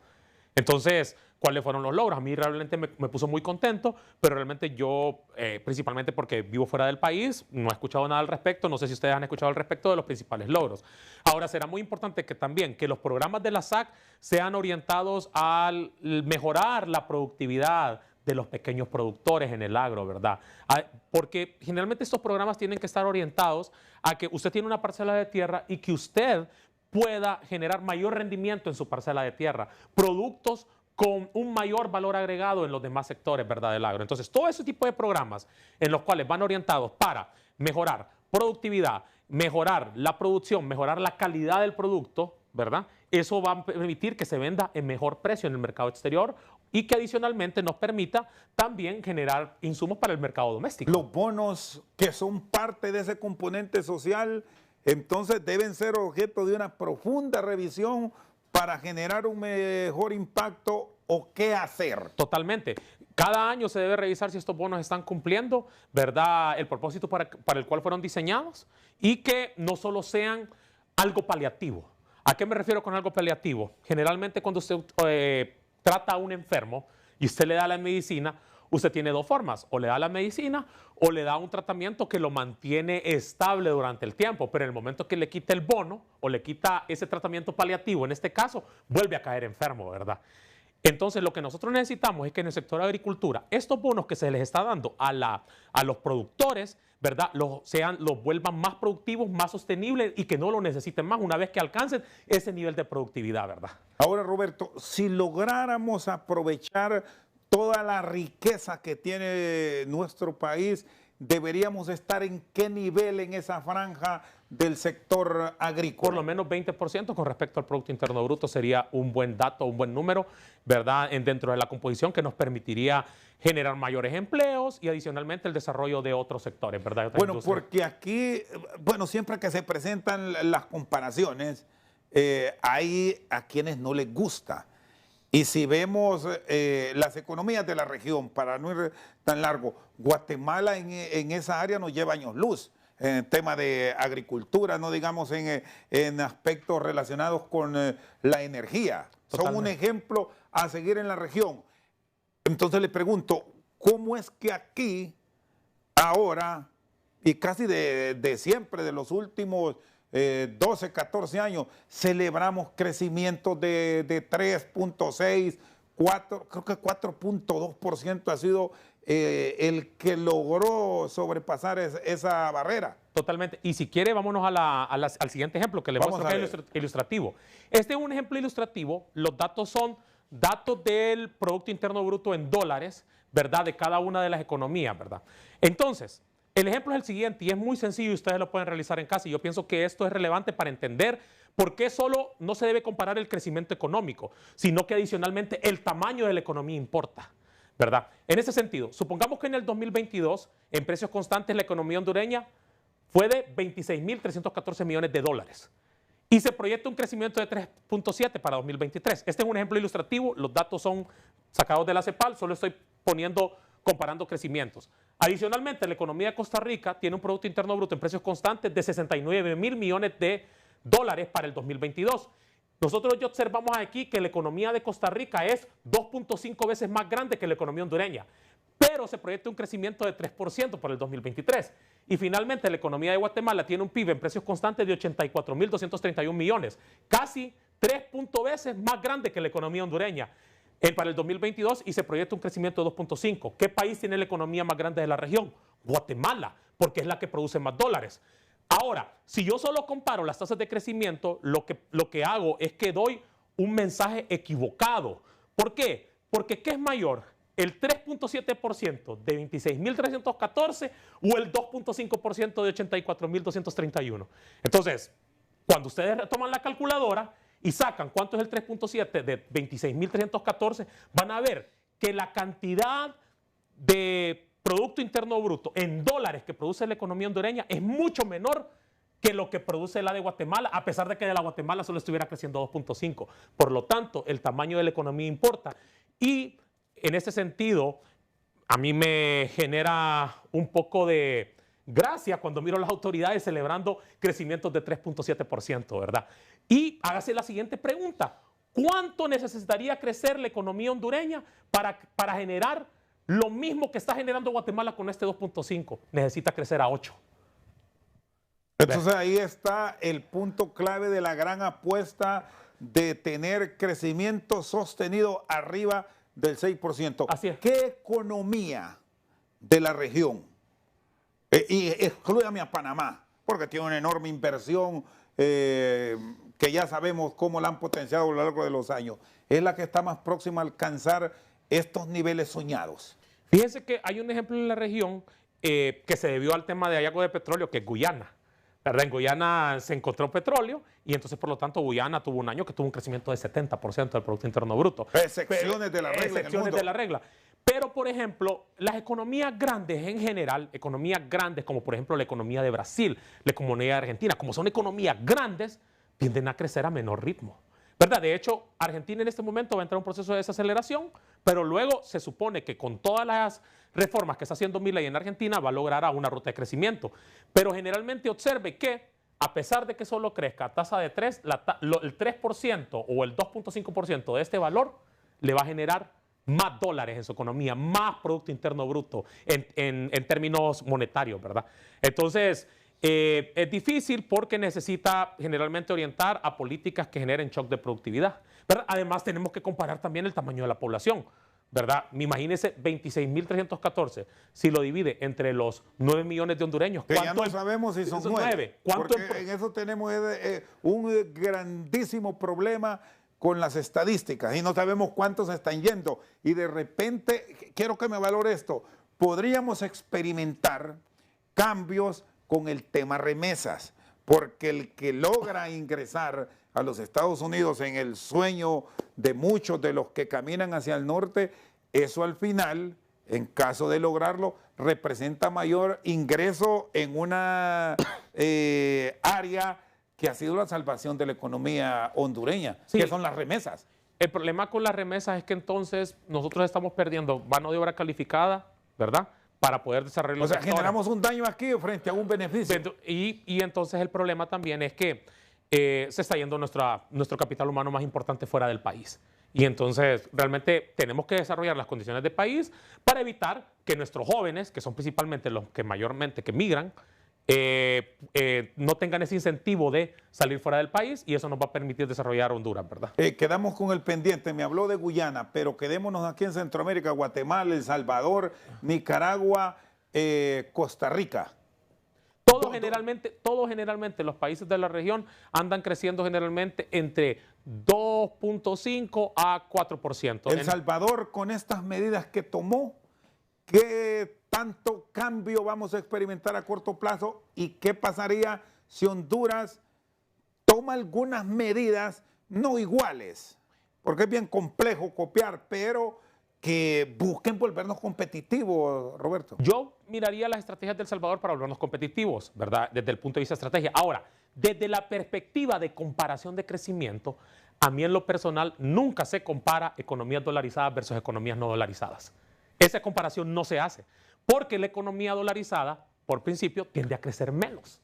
Entonces, ¿cuáles fueron los logros? A mí realmente me puso muy contento, pero realmente yo, principalmente porque vivo fuera del país, no he escuchado nada al respecto, no sé si ustedes han escuchado al respecto de los principales logros. Ahora, será muy importante que también que los programas de la SAC sean orientados al mejorar la productividad de los pequeños productores en el agro, ¿verdad? Porque generalmente estos programas tienen que estar orientados a que usted tiene una parcela de tierra y que usted pueda generar mayor rendimiento en su parcela de tierra, productos con un mayor valor agregado en los demás sectores, ¿verdad?, del agro. Entonces, todo ese tipo de programas en los cuales van orientados para mejorar productividad, mejorar la producción, mejorar la calidad del producto, ¿verdad? Eso va a permitir que se venda en mejor precio en el mercado exterior y que adicionalmente nos permita también generar insumos para el mercado doméstico. Los bonos que son parte de ese componente social, entonces deben ser objeto de una profunda revisión para generar un mejor impacto o qué hacer. Totalmente. Cada año se debe revisar si estos bonos están cumpliendo, ¿verdad?, el propósito para el cual fueron diseñados y que no solo sean algo paliativo. ¿A qué me refiero con algo paliativo? Generalmente cuando usted trata a un enfermo y usted le da la medicina, usted tiene dos formas, o le da la medicina o le da un tratamiento que lo mantiene estable durante el tiempo, pero en el momento que le quita el bono o le quita ese tratamiento paliativo, en este caso, vuelve a caer enfermo, ¿verdad? Entonces, lo que nosotros necesitamos es que en el sector de agricultura, estos bonos que se les está dando a los productores, ¿verdad?, los vuelvan más productivos, más sostenibles y que no lo necesiten más una vez que alcancen ese nivel de productividad, ¿verdad? Ahora, Roberto, si lográramos aprovechar toda la riqueza que tiene nuestro país, deberíamos estar en qué nivel en esa franja del sector agrícola. Por lo menos 20% con respecto al Producto Interno Bruto sería un buen dato, un buen número, ¿verdad?, dentro de la composición que nos permitiría generar mayores empleos y adicionalmente el desarrollo de otros sectores, ¿verdad? Bueno, porque aquí, bueno, siempre que se presentan las comparaciones, hay a quienes no les gusta. Y si vemos las economías de la región, para no ir tan largo, Guatemala en esa área nos lleva años luz, en tema de agricultura, no digamos en aspectos relacionados con la energía. Totalmente. Son un ejemplo a seguir en la región. Entonces le pregunto, ¿cómo es que aquí, ahora, y casi de siempre, de los últimos 12, 14 años, celebramos crecimientos de 3.6, 4, creo que 4.2% ha sido el que logró sobrepasar esa barrera? Totalmente. Y si quiere, vámonos al siguiente ejemplo que le muestro que es ilustrativo. Este es un ejemplo ilustrativo. Los datos son datos del Producto Interno Bruto en dólares, ¿verdad?, de cada una de las economías, ¿verdad? Entonces, el ejemplo es el siguiente y es muy sencillo y ustedes lo pueden realizar en casa y yo pienso que esto es relevante para entender por qué solo no se debe comparar el crecimiento económico, sino que adicionalmente el tamaño de la economía importa, ¿verdad? En ese sentido, supongamos que en el 2022, en precios constantes, la economía hondureña fue de 26.314 millones de dólares y se proyecta un crecimiento de 3.7 para 2023. Este es un ejemplo ilustrativo, los datos son sacados de la CEPAL, solo estoy comparando crecimientos. Adicionalmente, la economía de Costa Rica tiene un Producto Interno Bruto en precios constantes de 69.000 millones de dólares para el 2022. Nosotros ya observamos aquí que la economía de Costa Rica es 2.5 veces más grande que la economía hondureña, pero se proyecta un crecimiento de 3% para el 2023. Y finalmente, la economía de Guatemala tiene un PIB en precios constantes de 84.231 millones, casi 3 veces más grande que la economía hondureña para el 2022 y se proyecta un crecimiento de 2.5. ¿Qué país tiene la economía más grande de la región? Guatemala, porque es la que produce más dólares. Ahora, si yo solo comparo las tasas de crecimiento, lo que hago es que doy un mensaje equivocado. ¿Por qué? Porque ¿qué es mayor? el 3.7% de 26.314 o el 2.5% de 84.231. Entonces, cuando ustedes retoman la calculadora y sacan cuánto es el 3.7 de 26.314, van a ver que la cantidad de Producto Interno Bruto en dólares que produce la economía hondureña es mucho menor que lo que produce la de Guatemala, a pesar de que de la Guatemala solo estuviera creciendo 2.5. Por lo tanto, el tamaño de la economía importa. Y en ese sentido, a mí me genera un poco de gracia cuando miro a las autoridades celebrando crecimientos de 3.7%, ¿verdad? Y hágase la siguiente pregunta. ¿Cuánto necesitaría crecer la economía hondureña para generar lo mismo que está generando Guatemala con este 2.5? Necesita crecer a 8. Entonces ahí está el punto clave de la gran apuesta de tener crecimiento sostenido arriba del 6%. Así es. ¿Qué economía de la región, y exclúyame a Panamá, porque tiene una enorme inversión que ya sabemos cómo la han potenciado a lo largo de los años, es la que está más próxima a alcanzar estos niveles soñados? Fíjense que hay un ejemplo en la región que se debió al tema de hallazgo de petróleo, que es Guyana. ¿Verdad? En Guyana se encontró petróleo y entonces, por lo tanto, Guyana tuvo un año que tuvo un crecimiento de 70% del Producto Interno Bruto. Excepciones de la regla. Excepciones de la regla. Pero, por ejemplo, las economías grandes en general, economías grandes como por ejemplo la economía de Brasil, la economía de Argentina, como son economías grandes, tienden a crecer a menor ritmo. ¿Verdad? De hecho, Argentina en este momento va a entrar en un proceso de desaceleración, pero luego se supone que con todas las reformas que está haciendo Milei en Argentina va a lograr una ruta de crecimiento. Pero generalmente observe que a pesar de que solo crezca a tasa de 3, el 3% o el 2.5% de este valor le va a generar más dólares en su economía, más Producto Interno Bruto en términos monetarios, ¿verdad? Entonces, es difícil porque necesita generalmente orientar a políticas que generen shock de productividad, ¿verdad? Además, tenemos que comparar también el tamaño de la población, ¿verdad? Imagínense 26.314, si lo divide entre los 9 millones de hondureños. Que ya no sabemos si son 9. ¿Cuánto porque en eso tenemos un grandísimo problema con las estadísticas y no sabemos cuántos están yendo. Y de repente, quiero que me valore esto, podríamos experimentar cambios con el tema remesas, porque el que logra ingresar a los Estados Unidos en el sueño de muchos de los que caminan hacia el norte, eso al final, en caso de lograrlo, representa mayor ingreso en una área que ha sido la salvación de la economía hondureña, sí, que son las remesas. El problema con las remesas es que entonces nosotros estamos perdiendo mano de obra calificada, ¿verdad?, para poder desarrollar los sectores. Generamos un daño aquí frente a un beneficio. Y entonces el problema también es que se está yendo nuestro capital humano más importante fuera del país. Y entonces realmente tenemos que desarrollar las condiciones del país para evitar que nuestros jóvenes, que son principalmente los que mayormente que migran, no tengan ese incentivo de salir fuera del país, y eso nos va a permitir desarrollar Honduras, ¿verdad? Quedamos con el pendiente, me habló de Guyana, pero quedémonos aquí en Centroamérica, Guatemala, El Salvador, Nicaragua, Costa Rica. Todos generalmente los países de la región andan creciendo generalmente entre 2.5 a 4%. El Salvador, con estas medidas que tomó, ¿qué tanto cambio vamos a experimentar a corto plazo? ¿Y qué pasaría si Honduras toma algunas medidas no iguales? Porque es bien complejo copiar, pero que busquen volvernos competitivos, Roberto. Yo miraría las estrategias del Salvador para volvernos competitivos, ¿verdad? Desde el punto de vista de estrategia. Ahora, desde la perspectiva de comparación de crecimiento, a mí en lo personal nunca se compara economías dolarizadas versus economías no dolarizadas. Esa comparación no se hace, porque la economía dolarizada, por principio, tiende a crecer menos,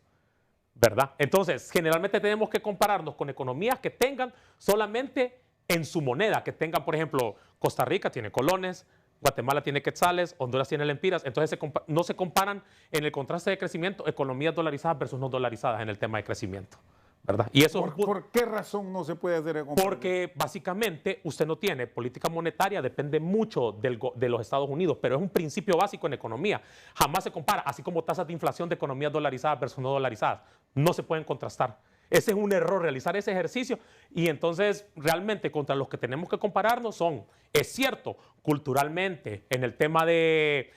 ¿verdad? Entonces, generalmente tenemos que compararnos con economías que tengan solamente en su moneda, que tengan, por ejemplo, Costa Rica tiene colones, Guatemala tiene quetzales, Honduras tiene lempiras. Entonces no se comparan en el contraste de crecimiento economías dolarizadas versus no dolarizadas en el tema de crecimiento, ¿verdad? Y eso ¿Por qué razón no se puede hacer el comparación? Porque básicamente usted no tiene política monetaria, depende mucho de los Estados Unidos, pero es un principio básico en economía. Jamás se compara, así como tasas de inflación de economías dolarizadas versus no dolarizadas. No se pueden contrastar. Ese es un error, realizar ese ejercicio. Y entonces, realmente, contra los que tenemos que compararnos son, es cierto, culturalmente, en el tema de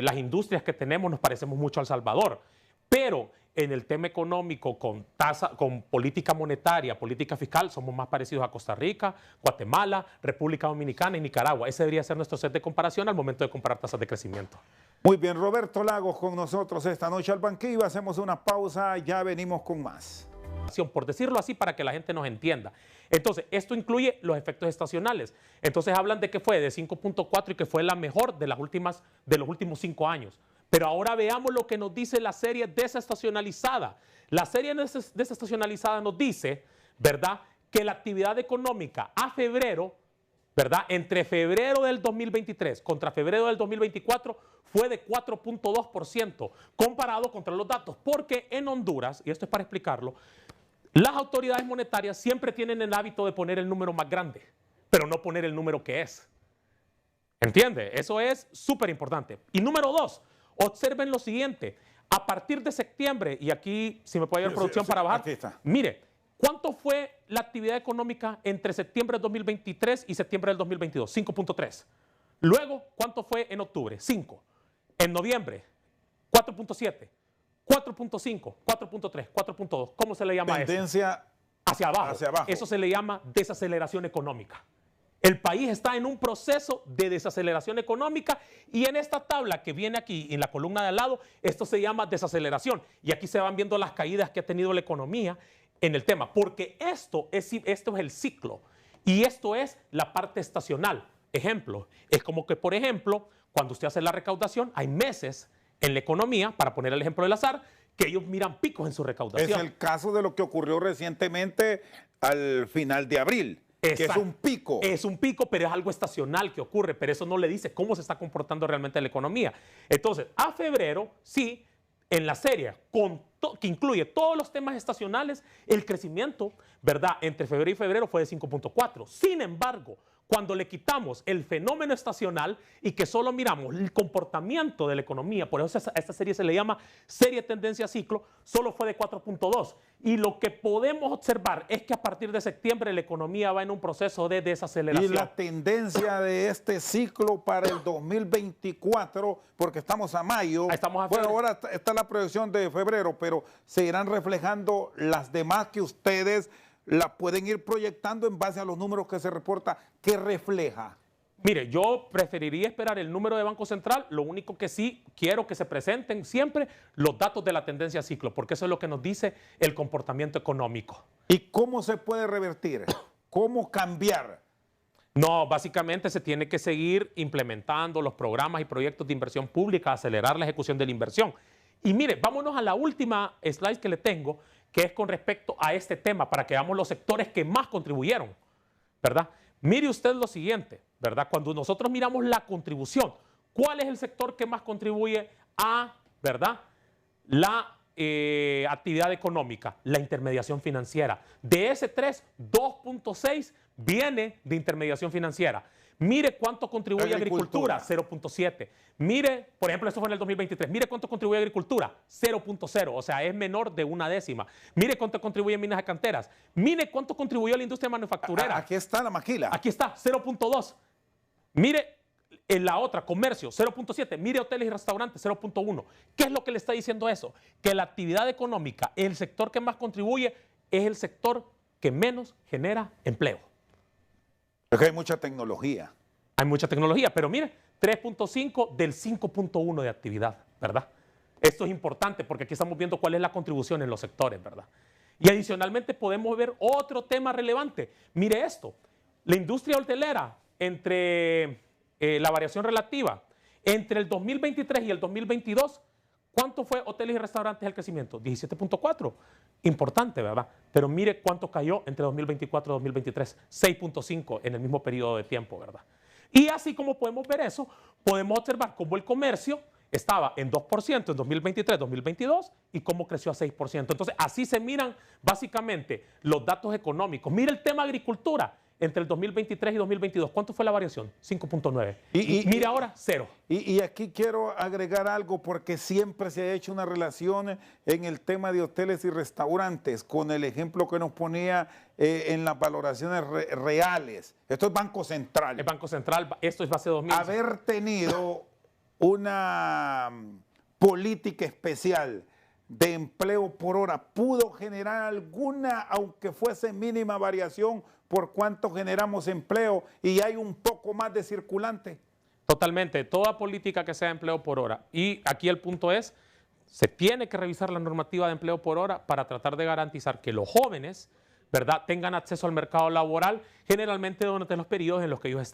las industrias que tenemos, nos parecemos mucho a El Salvador. Pero en el tema económico, con política monetaria, política fiscal, somos más parecidos a Costa Rica, Guatemala, República Dominicana y Nicaragua. Ese debería ser nuestro set de comparación al momento de comparar tasas de crecimiento. Muy bien, Roberto Lagos con nosotros esta noche al banquillo. Hacemos una pausa, ya venimos con más. Por decirlo así, para que la gente nos entienda. Entonces, esto incluye los efectos estacionales. Entonces, hablan de que fue de 5.4 y que fue la mejor de los últimos 5 años. Pero ahora veamos lo que nos dice la serie desestacionalizada. La serie desestacionalizada nos dice, ¿verdad?, que la actividad económica a febrero, ¿verdad?, entre febrero del 2023 contra febrero del 2024 fue de 4.2% comparado contra los datos. Porque en Honduras, y esto es para explicarlo, las autoridades monetarias siempre tienen el hábito de poner el número más grande, pero no poner el número que es. ¿Entiende? Eso es súper importante. Y número 2, observen lo siguiente. A partir de septiembre, y aquí, si me puede ayudar producción para bajar, mire, ¿cuánto fue la actividad económica entre septiembre del 2023 y septiembre del 2022? 5.3. Luego, ¿cuánto fue en octubre? 5. En noviembre, 4.7. 4.5, 4.3, 4.2. ¿Cómo se le llama eso? Tendencia hacia abajo. Eso se le llama desaceleración económica. El país está en un proceso de desaceleración económica y en esta tabla que viene aquí, en la columna de al lado, esto se llama desaceleración. Y aquí se van viendo las caídas que ha tenido la economía en el tema, porque esto es el ciclo y esto es la parte estacional. Ejemplo, es como que, por ejemplo, cuando usted hace la recaudación, hay meses en la economía, para poner el ejemplo del azar, que ellos miran picos en su recaudación. Es el caso de lo que ocurrió recientemente al final de abril. Exacto. Que es un pico. Es un pico, pero es algo estacional que ocurre, pero eso no le dice cómo se está comportando realmente la economía. Entonces, a febrero, sí, en la serie, que incluye todos los temas estacionales, el crecimiento, ¿verdad?, entre febrero y febrero fue de 5.4. Sin embargo, cuando le quitamos el fenómeno estacional y que solo miramos el comportamiento de la economía, por eso a esta serie se le llama serie tendencia ciclo, solo fue de 4.2. Y lo que podemos observar es que a partir de septiembre la economía va en un proceso de desaceleración. Y la tendencia de este ciclo para el 2024, porque estamos a mayo, bueno, ahora está la proyección de febrero, pero se irán reflejando las demás que ustedes la pueden ir proyectando en base a los números que se reporta, que refleja. Mire, yo preferiría esperar el número de Banco Central, lo único que sí quiero que se presenten siempre los datos de la tendencia ciclo, porque eso es lo que nos dice el comportamiento económico. ¿Y cómo se puede revertir? ¿Cómo cambiar? No, básicamente se tiene que seguir implementando los programas y proyectos de inversión pública, acelerar la ejecución de la inversión. Y mire, vámonos a la última slide que le tengo, que es con respecto a este tema, para que veamos los sectores que más contribuyeron, ¿verdad? Mire usted lo siguiente, ¿verdad? Cuando nosotros miramos la contribución, ¿cuál es el sector que más contribuye a, ¿verdad?, la actividad económica? La intermediación financiera. De ese 3, 2.6 viene de intermediación financiera. Mire cuánto contribuye a agricultura, 0.7. Mire, por ejemplo, esto fue en el 2023. Mire cuánto contribuye a agricultura, 0.0. O sea, es menor de una décima. Mire cuánto contribuye a minas y canteras. Mire cuánto contribuyó a la industria manufacturera. Aquí está la maquila. Aquí está, 0.2. Mire en la otra, comercio, 0.7. Mire hoteles y restaurantes, 0.1. ¿Qué es lo que le está diciendo eso? Que la actividad económica, el sector que más contribuye, es el sector que menos genera empleo. Porque hay mucha tecnología. Hay mucha tecnología, pero mire, 3.5 del 5.1 de actividad, ¿verdad? Esto es importante porque aquí estamos viendo cuál es la contribución en los sectores, ¿verdad? Y adicionalmente podemos ver otro tema relevante. Mire esto, la industria hotelera, entre la variación relativa, entre el 2023 y el 2022, ¿cuánto fue hoteles y restaurantes el crecimiento? 17.4. Importante, ¿verdad? Pero mire cuánto cayó entre 2024 y 2023. 6.5 en el mismo periodo de tiempo, ¿verdad? Y así como podemos ver eso, podemos observar cómo el comercio estaba en 2% en 2023-2022 y cómo creció a 6%. Entonces, así se miran básicamente los datos económicos. Mire el tema agricultura. entre el 2023 y 2022, ¿cuánto fue la variación? 5.9. Y mira ahora, 0. Y aquí quiero agregar algo porque siempre se ha hecho una relación en el tema de hoteles y restaurantes con el ejemplo que nos ponía en las valoraciones reales. Esto es Banco Central. El Banco Central, esto es base 2000. Haber tenido una política especial de empleo por hora pudo generar alguna, aunque fuese mínima variación, por cuánto generamos empleo y hay un poco más de circulante. Totalmente, toda política que sea empleo por hora. Y aquí el punto es, se tiene que revisar la normativa de empleo por hora para tratar de garantizar que los jóvenes, ¿verdad?, tengan acceso al mercado laboral, generalmente durante los periodos en los que ellos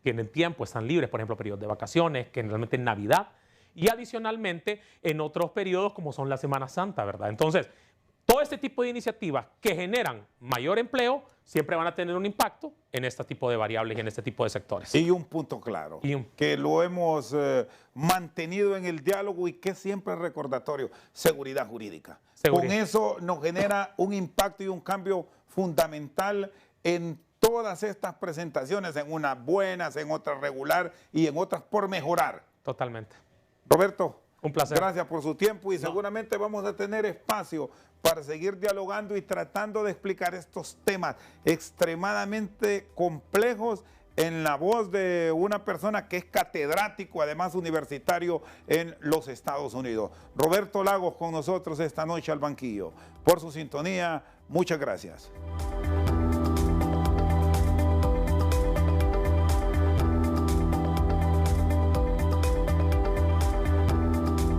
tienen tiempo, están libres, por ejemplo, periodos de vacaciones, generalmente en Navidad, y adicionalmente en otros periodos como son la Semana Santa, ¿verdad? Entonces, todo este tipo de iniciativas que generan mayor empleo siempre van a tener un impacto en este tipo de variables y en este tipo de sectores. Y un punto claro, que lo hemos mantenido en el diálogo y que siempre es recordatorio, seguridad jurídica. Con eso nos genera un impacto y un cambio fundamental en todas estas presentaciones, en unas buenas, en otras regular y en otras por mejorar. Totalmente. Roberto, un placer. Gracias por su tiempo y seguramente vamos a tener espacio para seguir dialogando y tratando de explicar estos temas extremadamente complejos en la voz de una persona que es catedrático, además universitario en los Estados Unidos. Roberto Lagos con nosotros esta noche al banquillo. Por su sintonía, muchas gracias.